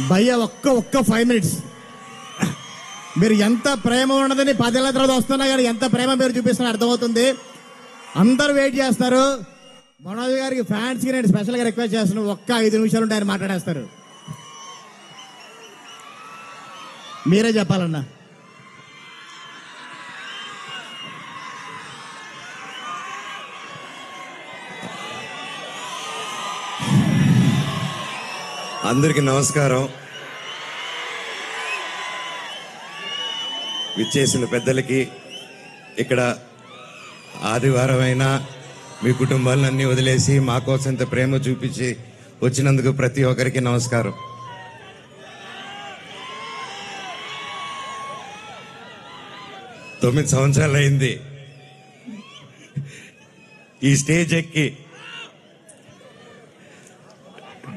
భయ్య ఒక్క 5 minutes. మీరు ఎంత ప్రేమ ఉన్నదని 10 ఏళ్ళ తర్వాత వస్తున్నా కానీ ఎంత ప్రేమ మీరు చూపిస్తున్నా అర్థమవుతుంది. అందరూ వెయిట్ చేస్తారు. మనోజ్ గారికి ఫ్యాన్స్ కి నేను స్పెషల్ గా రిక్వెస్ట్ చేస్తున్నాను, ఒక్క 5 నిమిషాలు ఉంటే ఆయన మాట్లాడేస్తారు. మీరే చెప్పాలన్నా. అందరికీ నమస్కారం. విచ్చేసిన పెద్దలకి, ఇక్కడ ఆదివారం అయినా మీ కుటుంబాలన్నీ వదిలేసి మా కోసం ఇంత ప్రేమ చూపించి వచ్చినందుకు ప్రతి ఒక్కరికి నమస్కారం. తొమ్మిది సంవత్సరాలు అయింది ఈ స్టేజ్ ఎక్కి.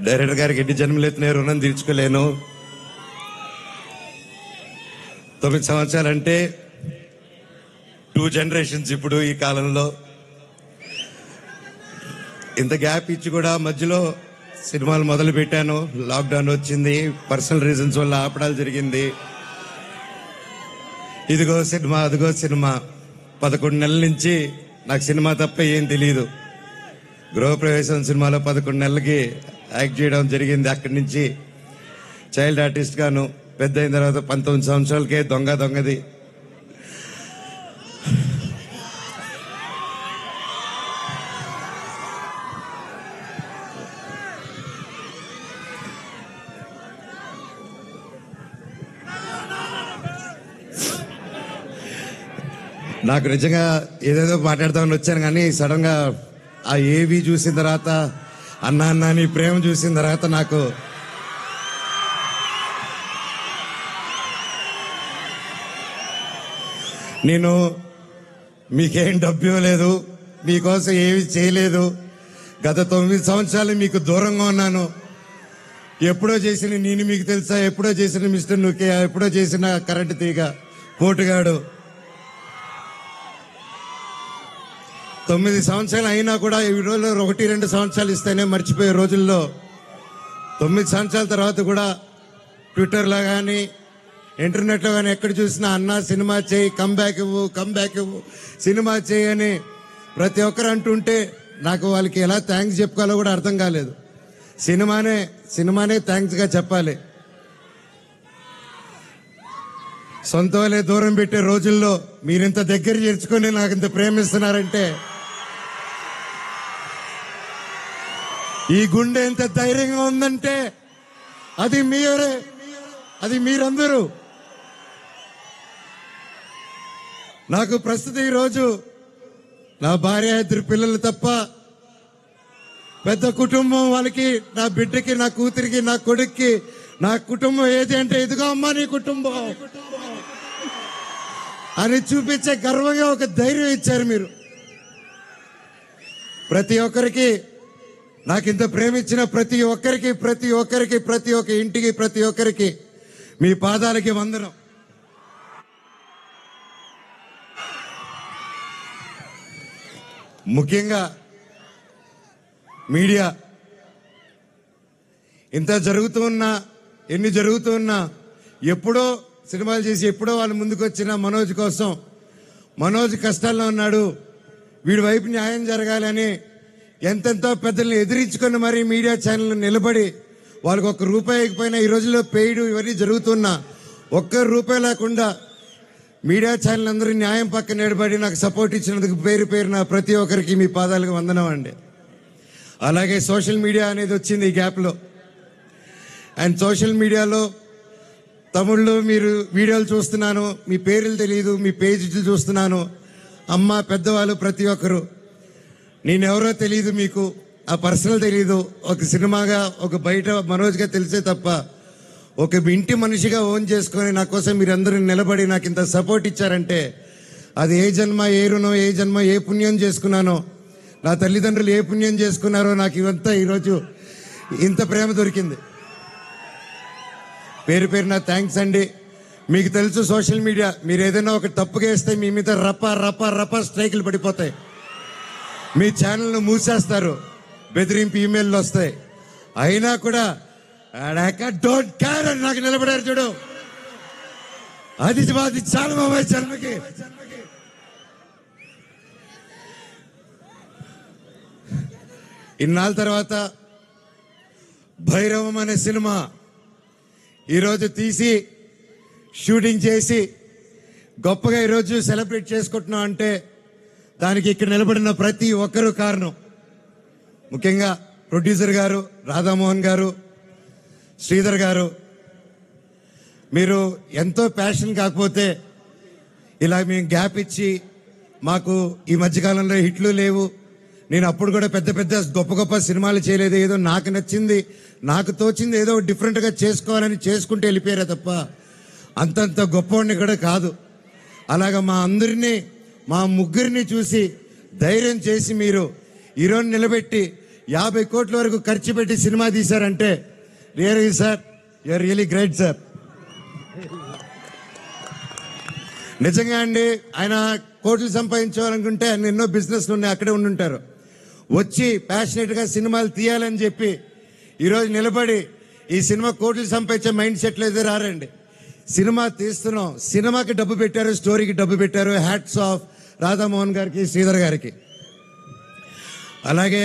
డైరెక్టర్ గారికి ఎన్ని జన్మలెత్తిన రుణం తీర్చుకోలేను. 9 సంవత్సరాలంటే 2 generations. ఇప్పుడు ఈ కాలంలో ఇంత గ్యాప్ ఇచ్చి కూడా మధ్యలో సినిమాలు మొదలు పెట్టాను. లాక్డౌన్ వచ్చింది, పర్సనల్ రీజన్స్ వల్ల ఆపడాలు జరిగింది. ఇదిగో సినిమా అదిగో సినిమా. 11 నెలల నుంచి నాకు సినిమా తప్ప ఏం తెలియదు. గృహప్రవేశం సినిమాలో 11 నెలలకి యాక్ట్ చేయడం జరిగింది. అక్కడి నుంచి చైల్డ్ ఆర్టిస్ట్ గాను, పెద్ద అయిన తర్వాత 19 సంవత్సరాలకే దొంగది. నాకు నిజంగా ఏదేదో మాట్లాడతామని వచ్చాను, కానీ సడన్ గా ఆ ఏవి చూసిన తర్వాత, అన్నా నీ ప్రేమ చూసిన తర్వాత నాకు నేను మీకేం డబ్బు ఇవ్వలేదు, మీకోసం ఏమి చేయలేదు. గత 9 సంవత్సరాలు మీకు దూరంగా ఉన్నాను. ఎప్పుడో చేసిన నేను మీకు తెలుసా, ఎప్పుడో చేసిన మిస్టర్ నుకే, ఎప్పుడో చేసిన కరెంట్ తీగ పోటుగాడు. 9 సంవత్సరాలు అయినా కూడా ఈ రోజుల్లో 1-2 సంవత్సరాలు ఇస్తేనే మర్చిపోయే రోజుల్లో 9 సంవత్సరాల తర్వాత కూడా ట్విట్టర్లో కానీ ఇంటర్నెట్లో కానీ ఎక్కడ చూసినా అన్నా సినిమా చేయి, కమ్బ్యాక్ ఇవ్వు, సినిమా చేయి అని ప్రతి ఒక్కరు అంటుంటే నాకు వాళ్ళకి ఎలా థ్యాంక్స్ చెప్పుకోవాలో కూడా అర్థం కాలేదు. సినిమానే థ్యాంక్స్గా చెప్పాలి. సొంత వాళ్ళే దూరం పెట్టే రోజుల్లో మీరింత దగ్గర చేర్చుకొని నాకు ఇంత ప్రేమిస్తున్నారంటే, ఈ గుండె ఎంత ధైర్యంగా ఉందంటే అది మీరే, అది మీరందరూ. నాకు ప్రస్తుతం ఈరోజు నా భార్య, 2 పిల్లలు తప్ప పెద్ద కుటుంబం. వాళ్ళకి, నా బిడ్డకి, నా కూతురికి, నా కొడుక్కి నా కుటుంబం ఏది అంటే ఇదిగో అమ్మా నీ కుటుంబం అని చూపించే గర్వంగా ఒక ధైర్యం ఇచ్చారు మీరు. ప్రతి ఒక్కరికి, నాకింత ప్రేమించిన ప్రతి ఒక్క ఇంటికి, ప్రతి ఒక్కరికి మీ పాదాలకి వందనం. ముఖ్యంగా మీడియా, ఇంత ఎన్ని జరుగుతూ ఉన్నా ఎప్పుడో సినిమాలు చేసి ఎప్పుడో వాళ్ళు ముందుకు వచ్చిన మనోజ్ కోసం, మనోజ్ కష్టాల్లో ఉన్నాడు, వీడి వైపు న్యాయం జరగాలని ఎంతెంతో పెద్దల్ని ఎదిరించుకుని మరీ మీడియా ఛానల్ నిలబడి వాళ్ళకి ₹1 ఇకపోయినా ఈ రోజుల్లో పెయిడ్ ఇవన్నీ జరుగుతున్నా ₹1 లేకుండా మీడియా ఛానల్ అందరూ న్యాయం పక్కన నిలబడి నాకు సపోర్ట్ ఇచ్చినందుకు పేరున ప్రతి ఒక్కరికి మీ పాదాలకు వందనం అండి. అలాగే సోషల్ మీడియా అనేది వచ్చింది ఈ గ్యాప్లో. అండ్ సోషల్ మీడియాలో తమిళ్లో మీరు వీడియోలు చూస్తున్నాను, మీ పేర్లు తెలియదు, మీ పేజీలు చూస్తున్నాను. అమ్మ, పెద్దవాళ్ళు ప్రతి ఒక్కరు, నేనెవరో తెలియదు, మీకు ఆ పర్సనల్ తెలియదు. ఒక సినిమాగా, ఒక బయట మనోజ్గా తెలిసే తప్ప ఒక ఇంటి మనిషిగా ఓన్ చేసుకొని నా కోసం మీరందరూ నిలబడి నాకు ఇంత సపోర్ట్ ఇచ్చారంటే అది ఏ జన్మ, ఏ రుణం, ఏ జన్మ, ఏ పుణ్యం చేసుకున్నానో, నా తల్లిదండ్రులు ఏ పుణ్యం చేసుకున్నారో నాకు ఇవంతా ఈరోజు ఇంత ప్రేమ దొరికింది. పేరున థ్యాంక్స్ అండి. మీకు తెలుసు సోషల్ మీడియా, మీరు ఏదైనా ఒక తప్పుగా వేస్తే మీ మీద రప స్ట్రైకులు పడిపోతాయి. మీ ఛానల్ను మూసేస్తారు, బెదిరింపు ఈమెయిల్లు వస్తాయి. అయినా కూడా డోంట్ కేర్ అని నాకు నిలబడారు చూడు. అది చాలా బాబాయ్ జన్మకి. ఇన్నాళ్ళ తర్వాత భైరవం అనే సినిమా ఈరోజు తీసి షూటింగ్ చేసి గొప్పగా ఈరోజు సెలబ్రేట్ చేసుకుంటున్నాం అంటే దానికి ఇక్కడ నిలబడిన ప్రతి ఒక్కరూ కారణం. ముఖ్యంగా ప్రొడ్యూసర్ గారు, రాధామోహన్ గారు, శ్రీధర్ గారు. మీరు ఎంతో ప్యాషన్ కాకపోతే ఇలా మేము గ్యాప్ ఇచ్చి మాకు ఈ మధ్యకాలంలో హిట్లు లేవు, నేను అప్పుడు కూడా పెద్ద పెద్ద గొప్ప గొప్ప సినిమాలు చేయలేదు, ఏదో నాకు నచ్చింది నాకు తోచింది ఏదో డిఫరెంట్గా చేసుకోవాలని చేసుకుంటూ వెళ్ళిపోయారే తప్ప అంతంత గొప్పవాడిని కూడా కాదు. అలాగా మా అందరినీ మా ముగ్గురిని చూసి ధైర్యం చేసి మీరు ఈరోజు నిలబెట్టి 50 కోట్ల వరకు ఖర్చు పెట్టి సినిమా తీశారంటే really sir, you are really great sir. నిజంగా అండి, ఆయన కోట్లు సంపాదించాలనుకుంటే ఆయన ఎన్నో బిజినెస్లు ఉన్నాయి, అక్కడే ఉండుంటారు. వచ్చి ప్యాషనెట్ గా సినిమాలు తీయాలని చెప్పి ఈరోజు నిలబడి ఈ సినిమా కోట్లు సంపాదించే మైండ్ సెట్లు అయితే రారండి. సినిమా తీస్తున్నాం, సినిమాకి డబ్బు పెట్టారు, స్టోరీకి డబ్బు పెట్టారు. హ్యాట్స్ ఆఫ్ రాధామోహన్ గారికి, శ్రీధర్ గారికి. అలాగే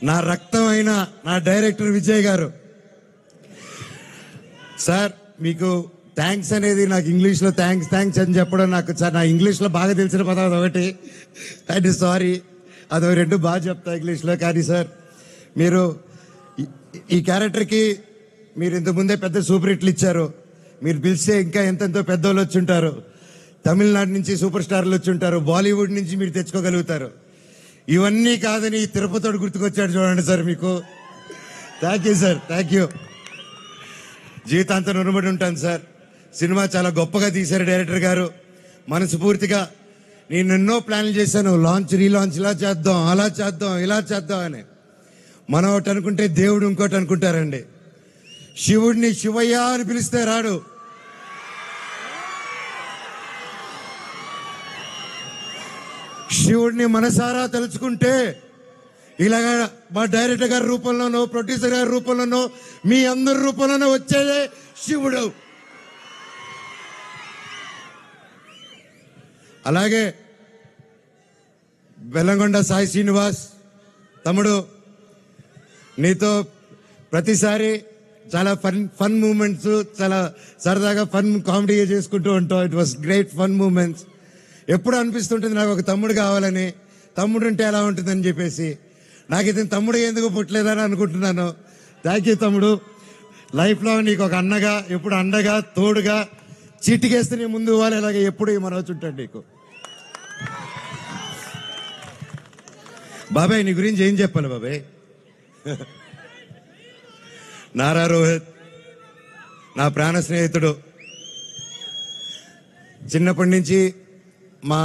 నా రక్తం అయిన నా డైరెక్టర్ విజయ్ గారు. సార్ మీకు థ్యాంక్స్ అనేది నాకు ఇంగ్లీష్లో థ్యాంక్స్ అని చెప్పడం నాకు సార్ నా ఇంగ్లీష్లో బాగా తెలిసిన పదం అదొకటి. అండ్ సారీ, అదో 2 బాగా చెప్తా ఇంగ్లీష్లో. కానీ సార్ మీరు ఈ క్యారెక్టర్కి మీరు ఇంతకుముందే పెద్ద సూపర్ హిట్లు ఇచ్చారు. మీరు పిలిస్తే ఇంకా ఎంతెంతో పెద్దోళ్ళు వచ్చి ఉంటారు. తమిళనాడు నుంచి సూపర్ స్టార్లు వచ్చి ఉంటారు, బాలీవుడ్ నుంచి మీరు తెచ్చుకోగలుగుతారు. ఇవన్నీ కాదని తిరుపతితో గుర్తుకొచ్చాడు చూడండి సార్ మీకు. Thank you sir, thank you. జీవితాంతం రుణపడి ఉంటాను సార్. సినిమా చాలా గొప్పగా తీశారు డైరెక్టర్ గారు. మనస్ఫూర్తిగా నేను ఎన్నో ప్లాన్లు చేశాను, లాంచ్ రీలాంచ్ ఇలా చేద్దాం, అలా చేద్దాం, ఇలా చేద్దాం అని. మనం ఒకటి అనుకుంటే దేవుడు ఇంకోటి అనుకుంటారండి. శివుడిని శివయ్య అని పిలిస్తే రాడు. శివుడిని మనసారా తలుచుకుంటే ఇలాగా మా డైరెక్టర్ గారి రూపంలోనో, ప్రొడ్యూసర్ గారి రూపంలోనో, మీ అందరి రూపంలోనో వచ్చేదే శివుడు. అలాగే బెల్లంకొండ సాయి శ్రీనివాస్ తమ్ముడు, నీతో ప్రతిసారి చాలా ఫన్ మూమెంట్స్, చాలా సరదాగా ఫన్ కామెడీ చేసుకుంటూ ఉంటాం. It was great fun moments. ఎప్పుడు అనిపిస్తుంటుంది నాకు ఒక తమ్ముడు కావాలని, తమ్ముడు ఉంటే ఎలా ఉంటుందని చెప్పేసి. నాకు ఇతను తమ్ముడు ఎందుకు పుట్టలేదని అనుకుంటున్నాను. థ్యాంక్ యూ తమ్ముడు. లైఫ్లో నీకు ఒక అన్నగా, ఎప్పుడు అండగా, తోడుగా, చీటికేస్తే నీ ముందు ఇవ్వాలి, ఇలాగే ఎప్పుడు మనవచ్చు ఉంటాడు నీకు. బాబాయ్ నీ గురించి ఏం చెప్పాలి బాబాయ్? నారా రోహిత్ నా ప్రాణ స్నేహితుడు. చిన్నప్పటి నుంచి మా